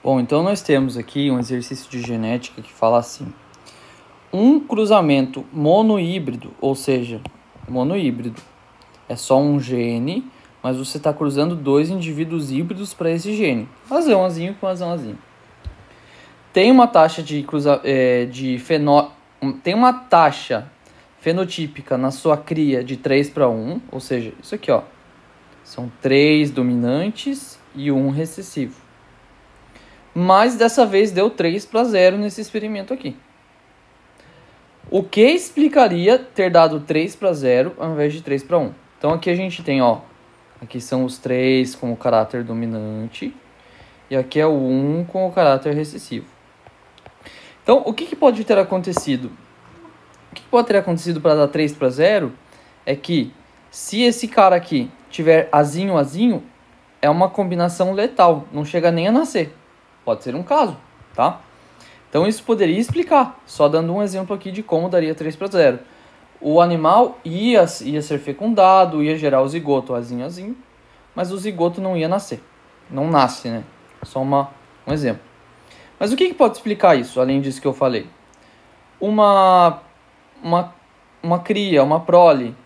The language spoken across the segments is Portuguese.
Bom, então nós temos aqui um exercício de genética que fala assim: um cruzamento monohíbrido, ou seja, monohíbrido é só um gene, mas você está cruzando dois indivíduos híbridos para esse gene, azãozinho com azãozinho. Tem uma taxa tem uma taxa fenotípica na sua cria de 3:1, ou seja, isso aqui, ó, são 3 dominantes e 1 recessivo. Mas dessa vez deu 3:0 nesse experimento aqui. O que explicaria ter dado 3:0 ao invés de 3:1? Então aqui a gente tem, ó, aqui são os 3 com o caráter dominante e aqui é o 1 com o caráter recessivo. Então o que pode ter acontecido? O que pode ter acontecido para dar 3:0 é que se esse cara aqui tiver azinho, azinho, é uma combinação letal, não chega nem a nascer. Pode ser um caso, tá? Então isso poderia explicar, só dando um exemplo aqui de como daria 3:0. O animal ia ser fecundado, ia gerar o zigoto azinho, azinho, mas o zigoto não ia nascer. Não nasce, né? Só um exemplo. Mas o que pode explicar isso, além disso que eu falei? Uma cria, uma prole,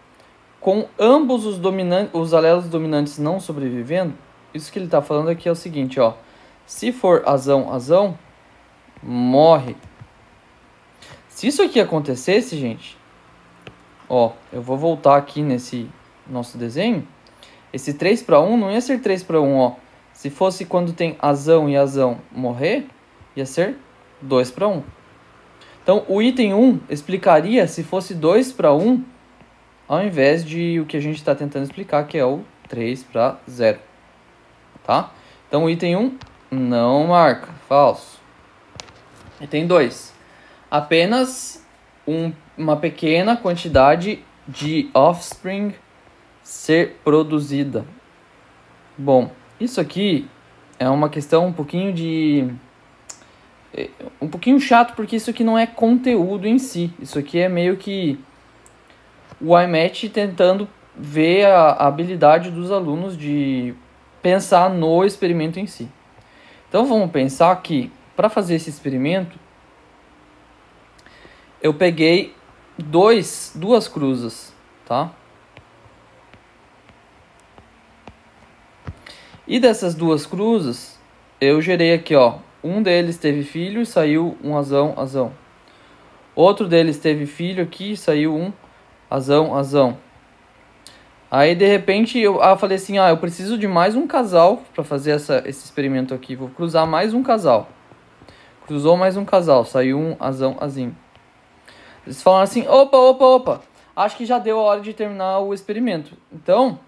com ambos os alelos dominantes não sobrevivendo, isso que ele está falando aqui é o seguinte, ó. Se for azão, azão, morre. Se isso aqui acontecesse, gente, ó, eu vou voltar aqui nesse nosso desenho. Esse 3:1 não ia ser 3:1, ó. Se fosse quando tem azão e azão morrer, ia ser 2:1. Então, o item 1 explicaria se fosse 2:1, ao invés de o que a gente está tentando explicar, que é o 3:0. Tá? Então, o item 1 não marca, falso. Item 2. Apenas uma pequena quantidade de offspring ser produzida. Bom, isso aqui é uma questão um pouquinho chato, porque isso aqui não é conteúdo em si. Isso aqui é meio que o iMatch tentando ver a habilidade dos alunos de pensar no experimento em si. Então vamos pensar que para fazer esse experimento eu peguei duas cruzas, tá? E dessas duas cruzas eu gerei aqui, ó, um deles teve filho e saiu um azão, azão. Outro deles teve filho aqui e saiu um azão, azão. Aí de repente eu falei assim, eu preciso de mais um casal para fazer esse experimento aqui. Vou cruzar mais um casal. Cruzou mais um casal, saiu um azão, azinho. Eles falaram assim, opa, acho que já deu a hora de terminar o experimento. Então,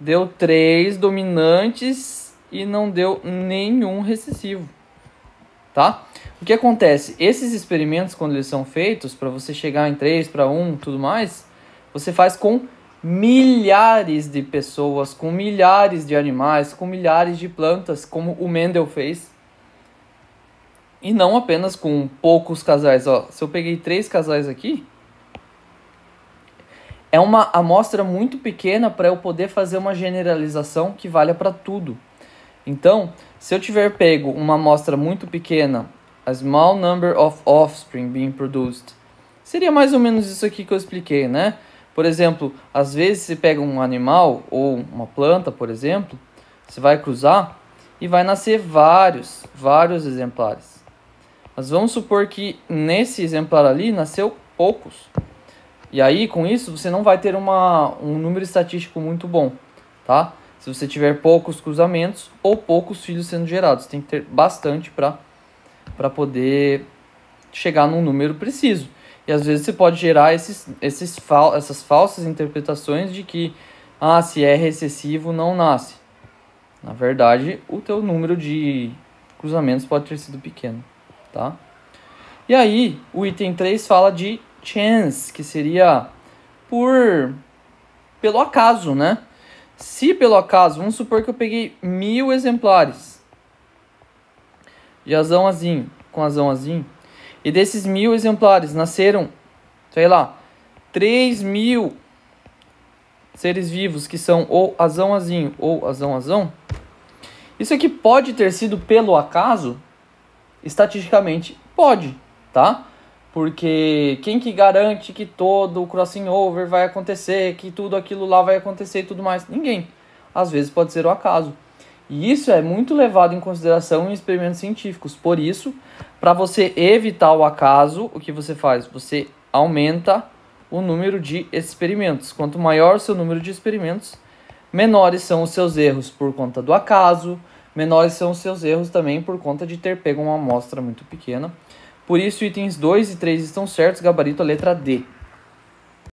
deu 3 dominantes e não deu nenhum recessivo, tá? O que acontece? Esses experimentos, quando eles são feitos, para você chegar em 3:1 e tudo mais, você faz com milhares de pessoas, com milhares de animais, com milhares de plantas, como o Mendel fez. E não apenas com poucos casais. Ó, se eu peguei 3 casais aqui, é uma amostra muito pequena para eu poder fazer uma generalização que valha para tudo. Então, se eu tiver pego uma amostra muito pequena, a small number of offspring being produced, seria mais ou menos isso aqui que eu expliquei, né? Por exemplo, às vezes você pega um animal ou uma planta, por exemplo, você vai cruzar e vai nascer vários exemplares. Mas vamos supor que nesse exemplar ali nasceu poucos. E aí, com isso, você não vai ter um número estatístico muito bom, tá? Se você tiver poucos cruzamentos ou poucos filhos sendo gerados. Tem que ter bastante para poder chegar num número preciso. E às vezes você pode gerar essas falsas interpretações de que se é recessivo não nasce. Na verdade, o teu número de cruzamentos pode ter sido pequeno, tá? E aí, o item 3 fala de chance, que seria pelo acaso, né? Se pelo acaso, vamos supor que eu peguei 1000 exemplares de azão azinho com azão azinho, e desses 1000 exemplares nasceram, sei lá, 3.000 seres vivos que são ou azão azinho ou azão azão. Isso aqui pode ter sido pelo acaso? Estatisticamente, pode, tá? Porque quem que garante que todo o crossing over vai acontecer, que tudo aquilo lá vai acontecer e tudo mais? Ninguém. Às vezes pode ser o acaso. E isso é muito levado em consideração em experimentos científicos. Por isso, para você evitar o acaso, o que você faz? Você aumenta o número de experimentos. Quanto maior o seu número de experimentos, menores são os seus erros por conta do acaso, menores são os seus erros também por conta de ter pego uma amostra muito pequena. Por isso, itens 2 e 3 estão certos, gabarito a letra D.